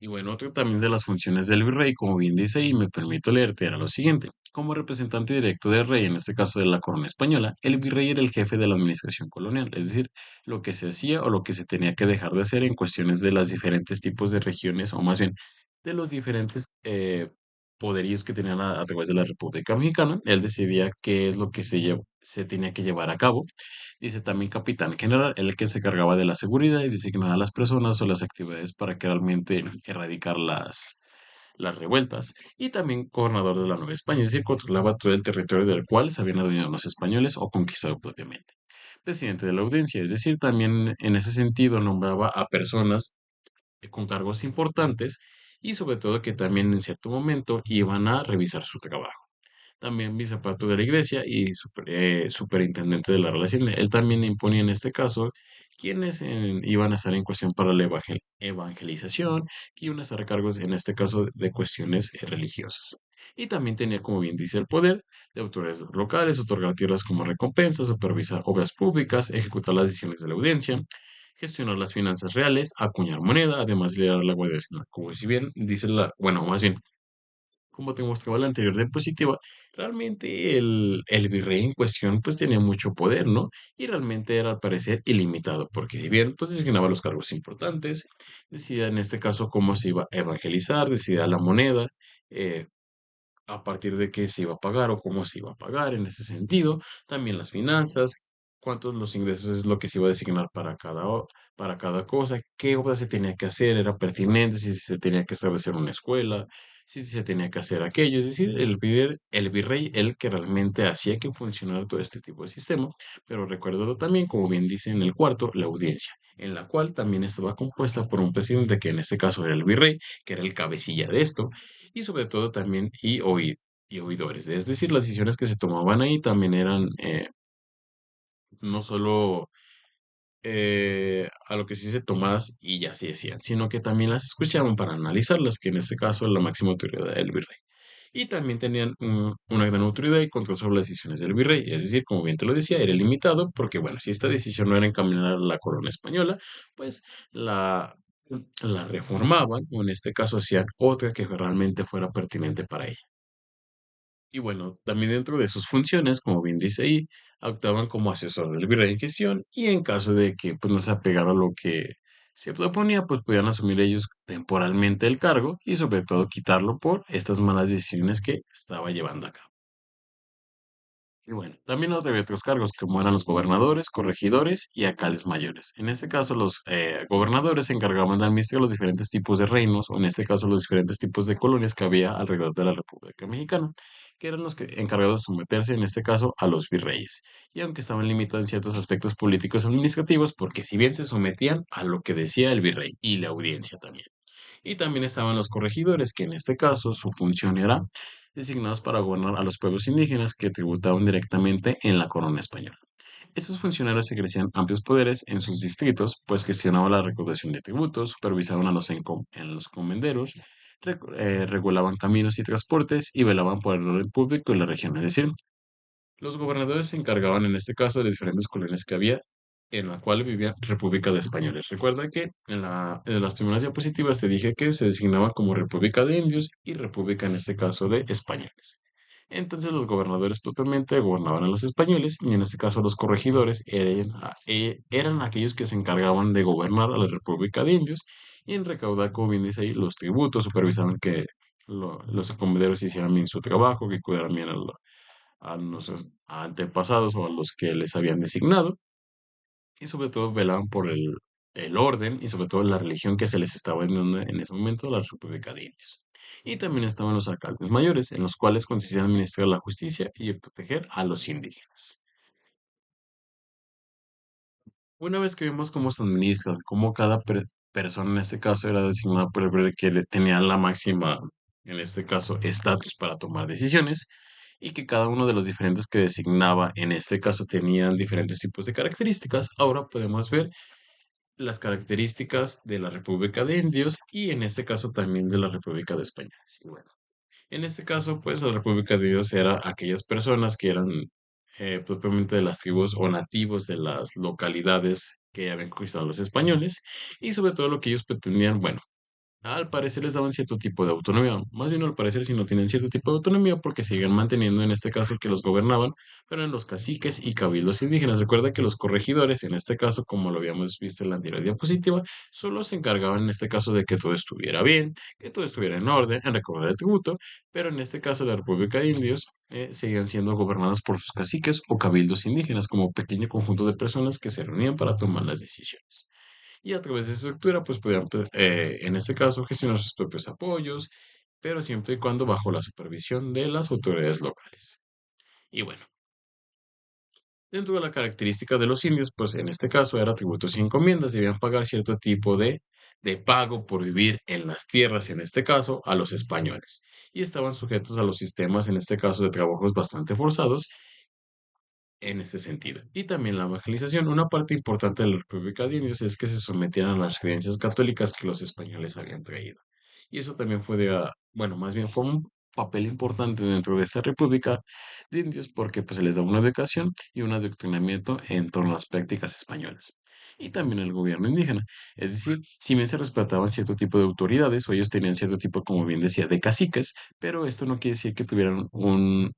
Y bueno, otra también de las funciones del virrey, como bien dice y me permito leerte, era lo siguiente. Como representante directo del rey, en este caso de la corona española, el virrey era el jefe de la administración colonial, es decir, lo que se hacía o lo que se tenía que dejar de hacer en cuestiones de las diferentes tipos de regiones, o más bien de los diferentes poderíos que tenían a través de la República Mexicana. Él decidía qué es lo que se tenía que llevar a cabo. Dice también capitán general, el que se cargaba de la seguridad y designaba a las personas o las actividades para que realmente erradicar las revueltas. Y también gobernador de la Nueva España, es decir, controlaba todo el territorio del cual se habían adueñado los españoles o conquistado propiamente. Presidente de la audiencia, es decir, también en ese sentido nombraba a personas con cargos importantes y sobre todo que también en cierto momento iban a revisar su trabajo. También vicepato de la iglesia y superintendente de la relación. Él también imponía en este caso quienes iban a estar en cuestión para la evangelización, que iban a estar a cargos en este caso de cuestiones religiosas. Y también tenía, como bien dice, el poder de autoridades locales, otorgar tierras como recompensa, supervisar obras públicas, ejecutar las decisiones de la audiencia, gestionar las finanzas reales, acuñar moneda, además liderar la Guardia Nacional. Como si bien dice bueno, más bien como te mostraba la anterior diapositiva, realmente el virrey en cuestión pues tenía mucho poder, ¿no? Y realmente era al parecer ilimitado, porque si bien pues designaba los cargos importantes, decidía en este caso cómo se iba a evangelizar, decidía la moneda, eh, a partir de qué se iba a pagar o cómo se iba a pagar en ese sentido, también las finanzas, cuántos los ingresos es lo que se iba a designar para para cada cosa, qué obra se tenía que hacer, era pertinente, si se tenía que establecer una escuela, si se tenía que hacer aquello, es decir, el virrey, el que realmente hacía que funcionara todo este tipo de sistema, pero recuérdalo también, como bien dice en el cuarto, la audiencia, en la cual también estaba compuesta por un presidente que en este caso era el virrey, que era el cabecilla de esto, y sobre todo también y oidores. Es decir, las decisiones que se tomaban ahí también eran no solo a lo que sí se tomadas y ya se decían, sino que también las escuchaban para analizarlas, que en este caso es la máxima autoridad del virrey. Y también tenían una gran autoridad y control sobre las decisiones del virrey. Es decir, como bien te lo decía, era limitado porque, bueno, si esta decisión no era encaminada a la corona española, pues la, la reformaban o en este caso hacían otra que realmente fuera pertinente para ella. Y bueno, también dentro de sus funciones, como bien dice ahí, actuaban como asesor del virrey en gestión y en caso de que pues, no se apegara a lo que se proponía, pues podían asumir ellos temporalmente el cargo y sobre todo quitarlo por estas malas decisiones que estaba llevando a cabo. Y bueno, también había otros cargos como eran los gobernadores, corregidores y alcaldes mayores. En este caso, los gobernadores se encargaban de administrar los diferentes tipos de reinos, o en este caso los diferentes tipos de colonias que había alrededor de la República Mexicana, que eran los que encargados de someterse, en este caso, a los virreyes. Y aunque estaban limitados en ciertos aspectos políticos administrativos, porque si bien se sometían a lo que decía el virrey y la audiencia también. Y también estaban los corregidores, que en este caso su función era designados para gobernar a los pueblos indígenas que tributaban directamente en la corona española. Estos funcionarios ejercían amplios poderes en sus distritos, pues gestionaban la recaudación de tributos, supervisaban a en los comenderos, regulaban caminos y transportes y velaban por el orden público en la región. Es decir, los gobernadores se encargaban en este caso de diferentes colonias que había en la cual vivía República de Españoles. Recuerda que en las primeras diapositivas te dije que se designaban como República de Indios y República en este caso de Españoles. Entonces los gobernadores propiamente gobernaban a los españoles y en este caso los corregidores eran aquellos que se encargaban de gobernar a la República de Indios y en recaudar, como bien dice ahí, los tributos, supervisaban que los encomenderos hicieran bien su trabajo, que cuidaran bien a nuestros antepasados o a los que les habían designado, y sobre todo velaban por el orden y sobre todo la religión que se les estaba dando en ese momento, la República de Indios. Y también estaban los alcaldes mayores, en los cuales consistía en administrar la justicia y proteger a los indígenas. Una vez que vimos cómo se administra, cómo cada persona en este caso era designada por el rey que tenía la máxima, en este caso, estatus para tomar decisiones, y que cada uno de los diferentes que designaba en este caso tenían diferentes tipos de características, ahora podemos ver las características de la República de Indios y en este caso también de la República de España. Sí, bueno. En este caso, pues la República de Dios era aquellas personas que eran propiamente de las tribus o nativos de las localidades que habían conquistado los españoles y sobre todo lo que ellos pretendían, bueno, Al parecer les daban cierto tipo de autonomía, más bien no al parecer, sino tienen cierto tipo de autonomía porque siguen manteniendo en este caso que los gobernaban, pero en los caciques y cabildos indígenas. Recuerda que los corregidores, en este caso, como lo habíamos visto en la anterior diapositiva, solo se encargaban en este caso de que todo estuviera bien, que todo estuviera en orden, en recobrar el tributo, pero en este caso la República de Indios seguían siendo gobernadas por sus caciques o cabildos indígenas, como pequeño conjunto de personas que se reunían para tomar las decisiones y a través de esa estructura pues podían, en este caso, gestionar sus propios apoyos, pero siempre y cuando bajo la supervisión de las autoridades locales. Y bueno, dentro de la característica de los indios, pues en este caso era tributos y encomiendas, debían pagar cierto tipo de pago por vivir en las tierras, en este caso, a los españoles, y estaban sujetos a los sistemas, en este caso, de trabajos bastante forzados en ese sentido. Y también la evangelización. Una parte importante de la República de Indios es que se sometieran a las creencias católicas que los españoles habían traído. Y eso también fue bueno, más bien fue un papel importante dentro de esta República de Indios porque pues, se les da una educación y un adoctrinamiento en torno a las prácticas españolas. Y también el gobierno indígena. Es decir, si bien se respetaban cierto tipo de autoridades o ellos tenían cierto tipo, como bien decía, de caciques, pero esto no quiere decir que tuvieran un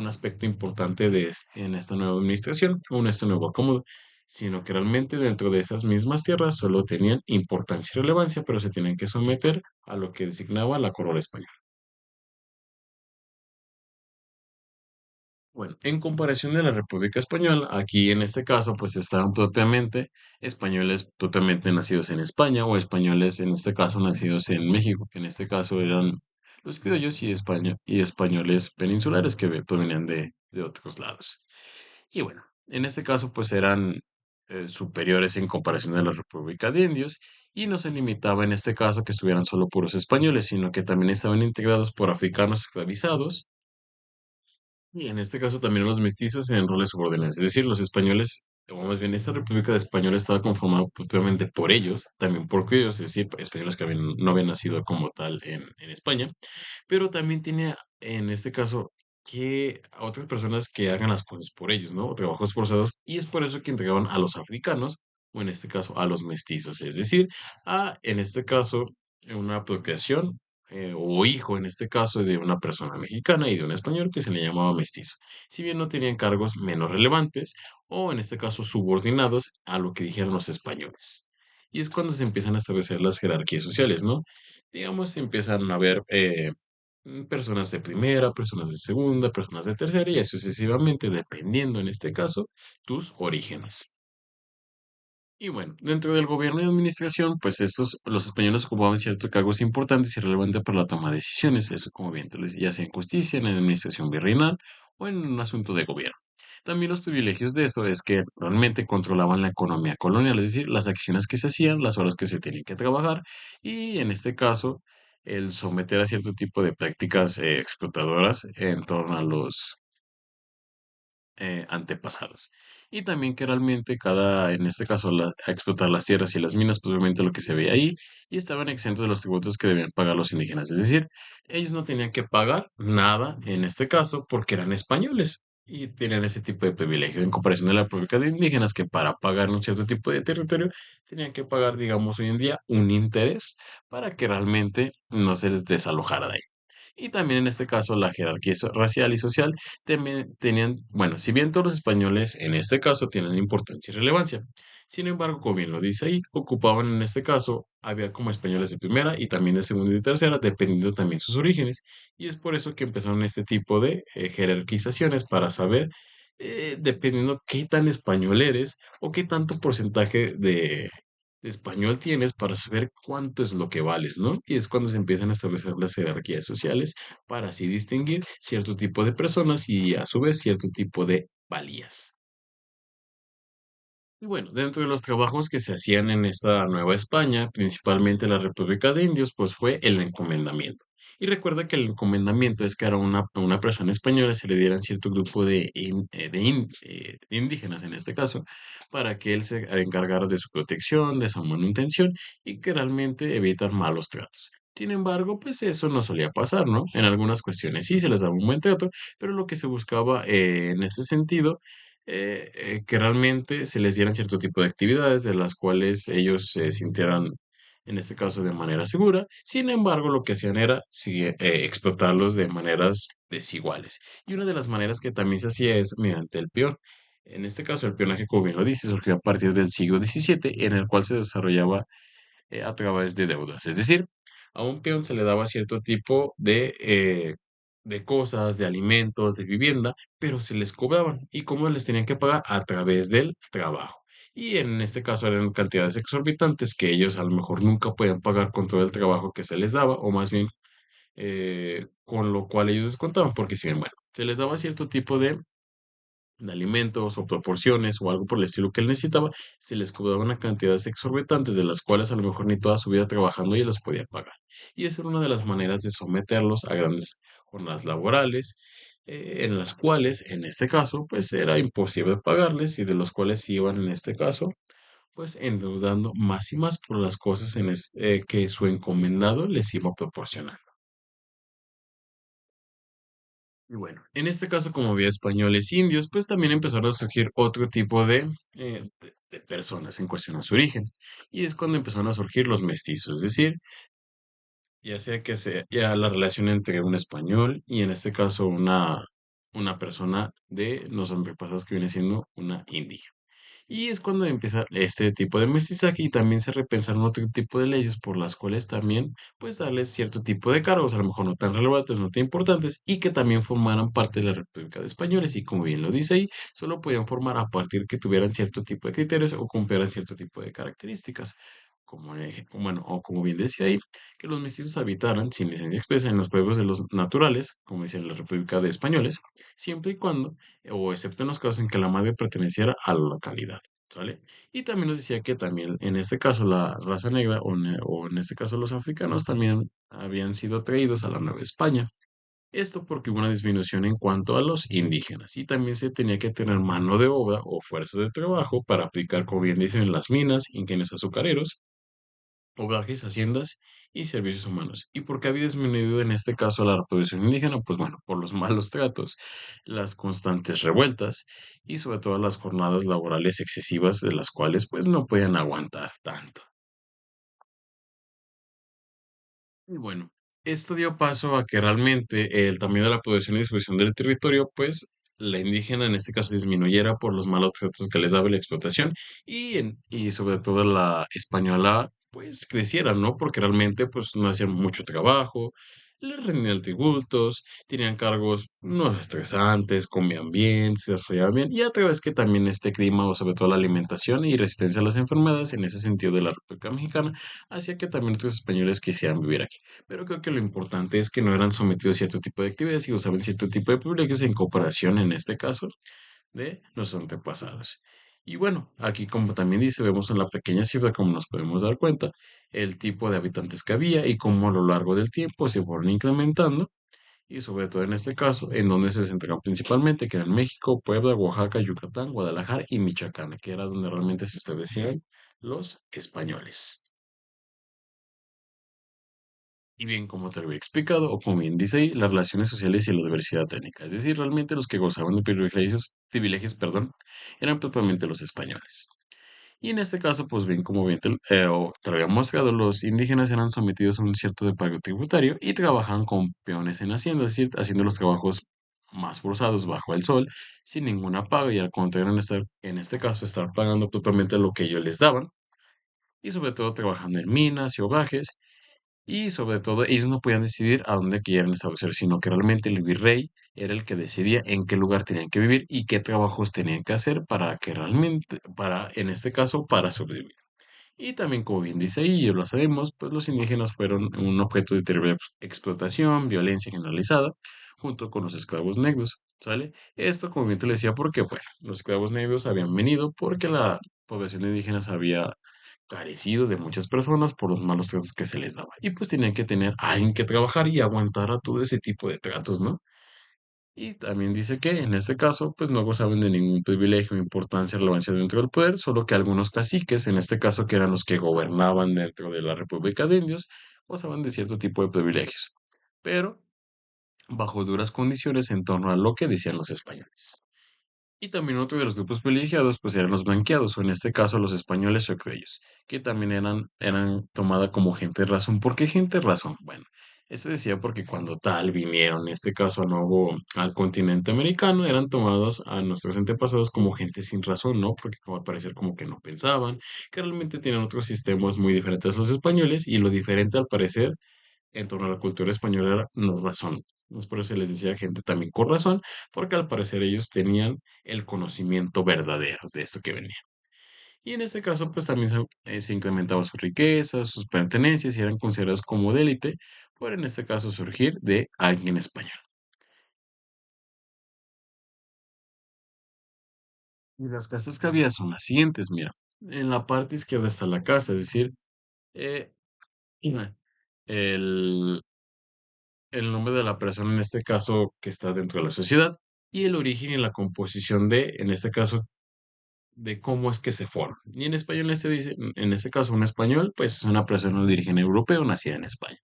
aspecto importante en esta nueva administración o en este nuevo acomodo, sino que realmente dentro de esas mismas tierras solo tenían importancia y relevancia, pero se tenían que someter a lo que designaba la corona española. Bueno, en comparación de la República Española, aquí en este caso, pues estaban propiamente españoles propiamente nacidos en España o españoles en este caso nacidos en México, que en este caso eran los criollos y, y españoles peninsulares que provenían de otros lados. Y bueno, en este caso pues eran superiores en comparación de la República de Indios y no se limitaba en este caso que estuvieran solo puros españoles, sino que también estaban integrados por africanos esclavizados y en este caso también los mestizos en roles subordinados. Es decir, los españoles, o más bien esta República de Española estaba conformada propiamente por ellos, también por ellos, es decir, españoles que no habían nacido como tal en España, pero también tiene, en este caso, que a otras personas que hagan las cosas por ellos, ¿no? O trabajos forzados, y es por eso que entregaban a los africanos, o en este caso, a los mestizos, es decir, en este caso, una procreación, o hijo, en este caso, de una persona mexicana y de un español que se le llamaba mestizo. Si bien no tenían cargos menos relevantes, o en este caso, subordinados a lo que dijeran los españoles. Y es cuando se empiezan a establecer las jerarquías sociales, ¿no? Digamos, empiezan a haber personas de primera, personas de segunda, personas de tercera y así sucesivamente, dependiendo en este caso tus orígenes. Y bueno, dentro del gobierno y administración, pues los españoles ocupaban ciertos cargos importantes y relevantes para la toma de decisiones, eso como bien te lo decía, ya sea en justicia, en la administración virreinal o en un asunto de gobierno. También los privilegios de esto es que realmente controlaban la economía colonial, es decir, las acciones que se hacían, las horas que se tenían que trabajar y en este caso el someter a cierto tipo de prácticas explotadoras en torno a los antepasados. Y también que realmente en este caso, a explotar las tierras y las minas, pues obviamente lo que se ve ahí, y estaban exentos de los tributos que debían pagar los indígenas. Es decir, ellos no tenían que pagar nada en este caso porque eran españoles y tenían ese tipo de privilegio en comparación de la República de Indígenas que para pagar un cierto tipo de territorio tenían que pagar, digamos, hoy en día un interés para que realmente no se les desalojara de ahí. Y también en este caso la jerarquía racial y social también tenían, bueno, si bien todos los españoles en este caso tienen importancia y relevancia, sin embargo, como bien lo dice ahí, ocupaban en este caso, había como españoles de primera y también de segunda y tercera, dependiendo también sus orígenes. Y es por eso que empezaron este tipo de jerarquizaciones para saber, dependiendo qué tan español eres o qué tanto porcentaje de español tienes para saber cuánto es lo que vales, ¿no? Y es cuando se empiezan a establecer las jerarquías sociales para así distinguir cierto tipo de personas y a su vez cierto tipo de valías. Y bueno, dentro de los trabajos que se hacían en esta Nueva España, principalmente la República de Indios, pues fue el encomendamiento. Y recuerda que el encomendamiento es que a una persona española se le dieran cierto grupo de indígenas, en este caso, para que él se encargara de su protección, de su manutención y que realmente evitar malos tratos. Sin embargo, pues eso no solía pasar, ¿no? En algunas cuestiones sí se les daba un buen trato, pero lo que se buscaba en ese sentido que realmente se les dieran cierto tipo de actividades de las cuales ellos se sintieran en este caso de manera segura. Sin embargo, lo que hacían era explotarlos de maneras desiguales. Y una de las maneras que también se hacía es mediante el peón. En este caso, el peonaje, como bien lo dice, surgió a partir del siglo XVII, en el cual se desarrollaba a través de deudas. Es decir, a un peón se le daba cierto tipo de cosas, de alimentos, de vivienda, pero se les cobraban. ¿Y cómo les tenían que pagar? A través del trabajo. Y en este caso eran cantidades exorbitantes que ellos a lo mejor nunca podían pagar con todo el trabajo que se les daba, o más bien con lo cual ellos descontaban, porque si bien, bueno, se les daba cierto tipo de alimentos o proporciones o algo por el estilo que él necesitaba, se les cobraban a cantidades exorbitantes de las cuales a lo mejor ni toda su vida trabajando y los podía pagar. Y esa era una de las maneras de someterlos a grandes jornadas laborales, en las cuales, en este caso, pues era imposible pagarles y de los cuales se iban, en este caso, pues endeudando más y más por las cosas que su encomendado les iba proporcionando. Y bueno, en este caso, como había españoles e indios, pues también empezaron a surgir otro tipo de personas en cuestión a su origen. Y es cuando empezaron a surgir los mestizos, es decir, ya sea que sea ya la relación entre un español y en este caso una persona de los antepasados que viene siendo una indígena. Y es cuando empieza este tipo de mestizaje y también se repensaron otro tipo de leyes por las cuales también, pues, darles cierto tipo de cargos, a lo mejor no tan relevantes, no tan importantes, y que también formaran parte de la República de Españoles. Y como bien lo dice ahí, solo podían formar a partir que tuvieran cierto tipo de criterios o cumplieran cierto tipo de características. Bueno, o como bien decía ahí, que los mestizos habitaran sin licencia expresa en los pueblos de los naturales, como decía la República de Españoles, siempre y cuando, o excepto en los casos en que la madre perteneciera a la localidad. ¿Sale? Y también nos decía que también en este caso la raza negra o en este caso los africanos también habían sido traídos a la Nueva España. Esto porque hubo una disminución en cuanto a los indígenas y también se tenía que tener mano de obra o fuerza de trabajo para aplicar, como bien dicen, en las minas, ingenios azucareros, hogajes, haciendas y servicios humanos. ¿Y por qué había disminuido en este caso la reproducción indígena? Pues bueno, por los malos tratos, las constantes revueltas y sobre todo las jornadas laborales excesivas de las cuales pues no podían aguantar tanto. Y bueno, esto dio paso a que realmente el tamaño de la población y disposición del territorio, pues la indígena en este caso disminuyera por los malos tratos que les daba la explotación y sobre todo la española pues creciera, ¿no? Porque realmente pues no hacían mucho trabajo, les rendían tributos, tenían cargos no estresantes, comían bien, se desarrollaban bien y a través que también este clima o sobre todo la alimentación y resistencia a las enfermedades en ese sentido de la República Mexicana hacía que también otros españoles quisieran vivir aquí. Pero creo que lo importante es que no eran sometidos a cierto tipo de actividades y usaban cierto tipo de privilegios en comparación, en este caso, de nuestros antepasados. Y bueno, aquí como también dice, vemos en la pequeña cifra, como nos podemos dar cuenta, el tipo de habitantes que había y cómo a lo largo del tiempo se fueron incrementando, y sobre todo en este caso, en donde se centraron principalmente, que eran México, Puebla, Oaxaca, Yucatán, Guadalajara y Michoacán, que era donde realmente se establecían los españoles. Y bien, como te lo había explicado, o como bien dice ahí, las relaciones sociales y la diversidad étnica. Es decir, realmente los que gozaban de privilegios, perdón, eran propiamente los españoles. Y en este caso, pues bien, como bien te lo había mostrado, los indígenas eran sometidos a un cierto de pago tributario y trabajaban con peones en haciendas, es decir, haciendo los trabajos más forzados bajo el sol, sin ninguna paga y al contrario, en este caso, estar pagando propiamente lo que ellos les daban y sobre todo trabajando en minas y hogajes y sobre todo, ellos no podían decidir a dónde querían establecer, sino que realmente el virrey era el que decidía en qué lugar tenían que vivir y qué trabajos tenían que hacer para que realmente, en este caso, para sobrevivir. Y también, como bien dice ahí, y lo sabemos, pues los indígenas fueron un objeto de terrible explotación, violencia generalizada, junto con los esclavos negros, ¿sale? Esto, como bien te lo decía, porque, bueno, los esclavos negros habían venido porque la población indígena se había carecido de muchas personas por los malos tratos que se les daba. Y pues tenían que tener a alguien que trabajar y aguantar a todo ese tipo de tratos, ¿no? Y también dice que en este caso, pues no gozaban de ningún privilegio, importancia, relevancia dentro del poder, solo que algunos caciques, en este caso que eran los que gobernaban dentro de la República de Indios, gozaban de cierto tipo de privilegios, pero bajo duras condiciones en torno a lo que decían los españoles. Y también otro de los grupos privilegiados, pues eran los blanqueados, o en este caso los españoles o criollos, que también eran tomada como gente de razón. ¿Por qué gente de razón? Bueno, eso decía porque cuando tal vinieron, en este caso al continente americano, eran tomados a nuestros antepasados como gente sin razón, ¿no? Porque como al parecer como que no pensaban, que realmente tienen otros sistemas muy diferentes a los españoles, y lo diferente al parecer en torno a la cultura española era no razón. Es por eso se les decía gente también con razón, porque al parecer ellos tenían el conocimiento verdadero de esto que venía. Y en este caso, pues también se incrementaba su riqueza, sus pertenencias y eran considerados como de élite, por en este caso surgir de alguien español. Y las casas que había son las siguientes, mira. En la parte izquierda está la casa, es decir, eh, el, el nombre de la persona en este caso que está dentro de la sociedad y el origen y la composición de, en este caso, de cómo es que se forma. Y en español se dice, en este caso, un español, pues es una persona de origen europeo nacida en España.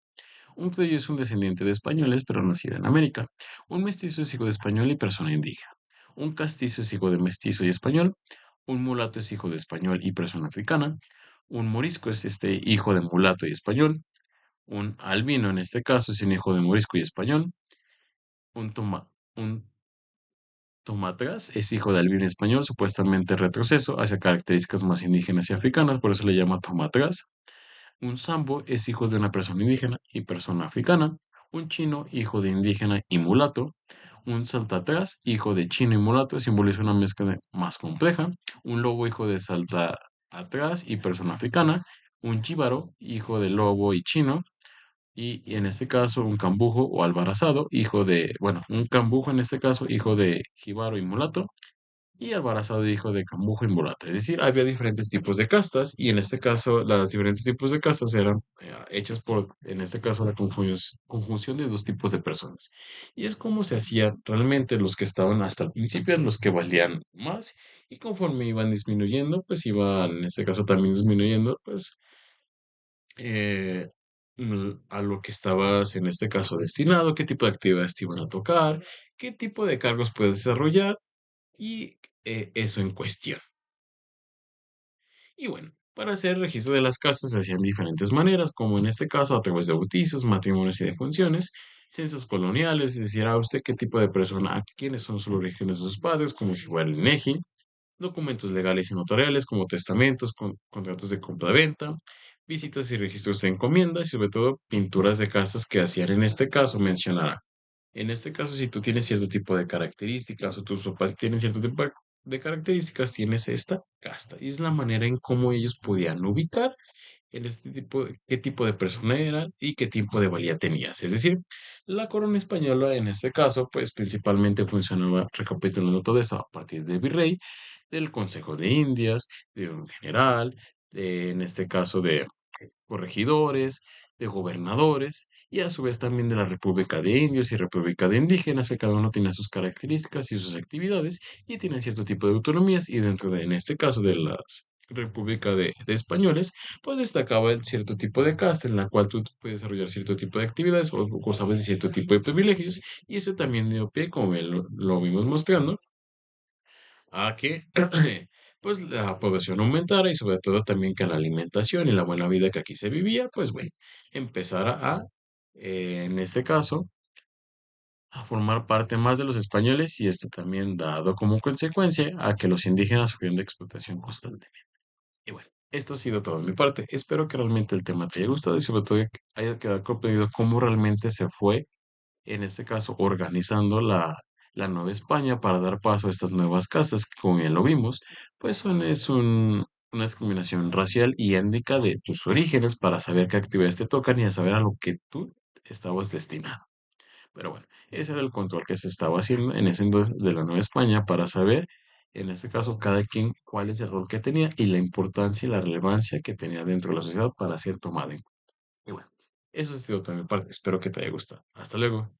Un criollo es un descendiente de españoles, pero nacido en América. Un mestizo es hijo de español y persona indígena. Un castizo es hijo de mestizo y español. Un mulato es hijo de español y persona africana. Un morisco es hijo de mulato y español. Un albino, en este caso, es un hijo de morisco y español. Un, toma, un Tomatras es hijo de albino español, supuestamente retroceso hacia características más indígenas y africanas, por eso le llama Tomatras. Un sambo es hijo de una persona indígena y persona africana. Un chino, hijo de indígena y mulato. Un saltatrás, hijo de chino y mulato, simboliza una mezcla más compleja. Un lobo, hijo de salta atrás y persona africana. Un jíbaro, hijo de lobo y chino. Y en este caso, un cambujo o albarazado, un cambujo en este caso, hijo de jíbaro y mulato, y albarazado, hijo de cambujo y mulato. Es decir, había diferentes tipos de castas, y en este caso, las diferentes tipos de castas eran hechas por, en este caso, la conjunción de dos tipos de personas. Y es como se hacía realmente los que estaban hasta el principio, los que valían más, y conforme iban disminuyendo, pues iban, en este caso, también disminuyendo, pues eh, a lo que estabas en este caso destinado, qué tipo de actividades te iban a tocar, qué tipo de cargos puedes desarrollar y eso en cuestión. Y bueno, para hacer registro de las casas se hacían diferentes maneras, como en este caso a través de bautizos, matrimonios y defunciones, censos coloniales, es decir, a usted qué tipo de persona, quiénes son sus orígenes de sus padres, como si fuera el INEGI, documentos legales y notariales como testamentos, contratos de compra-venta, visitas y registros de encomiendas y sobre todo pinturas de casas que hacían en este caso mencionará. En este caso, si tú tienes cierto tipo de características o tus papás tienen cierto tipo de características, tienes esta casta. Y es la manera en cómo ellos podían ubicar en este tipo, qué tipo de persona era y qué tipo de valía tenías. Es decir, la corona española en este caso, pues principalmente funcionaba recapitulando todo eso a partir del virrey, del Consejo de Indias, de un general, en este caso de corregidores, de gobernadores y a su vez también de la República de Indios y República de Indígenas, que cada uno tiene sus características y sus actividades y tiene cierto tipo de autonomías y dentro de, en este caso, de la República de Españoles, pues destacaba el cierto tipo de casta en la cual tú puedes desarrollar cierto tipo de actividades o gozabas de cierto tipo de privilegios y eso también dio pie, como bien lo vimos mostrando, a que pues la población aumentara y sobre todo también que la alimentación y la buena vida que aquí se vivía, pues bueno, empezara en este caso, a formar parte más de los españoles y esto también dado como consecuencia a que los indígenas sufrieron de explotación constante. Y bueno, esto ha sido todo de mi parte. Espero que realmente el tema te haya gustado y sobre todo que haya quedado comprendido cómo realmente se fue en este caso organizando la Nueva España para dar paso a estas nuevas casas, que como bien lo vimos, pues una discriminación racial y étnica de tus orígenes para saber qué actividades te tocan y a saber a lo que tú estabas destinado. Pero bueno, ese era el control que se estaba haciendo en ese entonces de la Nueva España para saber, en este caso, cada quien cuál es el rol que tenía y la importancia y la relevancia que tenía dentro de la sociedad para ser tomado en cuenta. Y bueno, eso es todo de mi parte. Espero que te haya gustado. Hasta luego.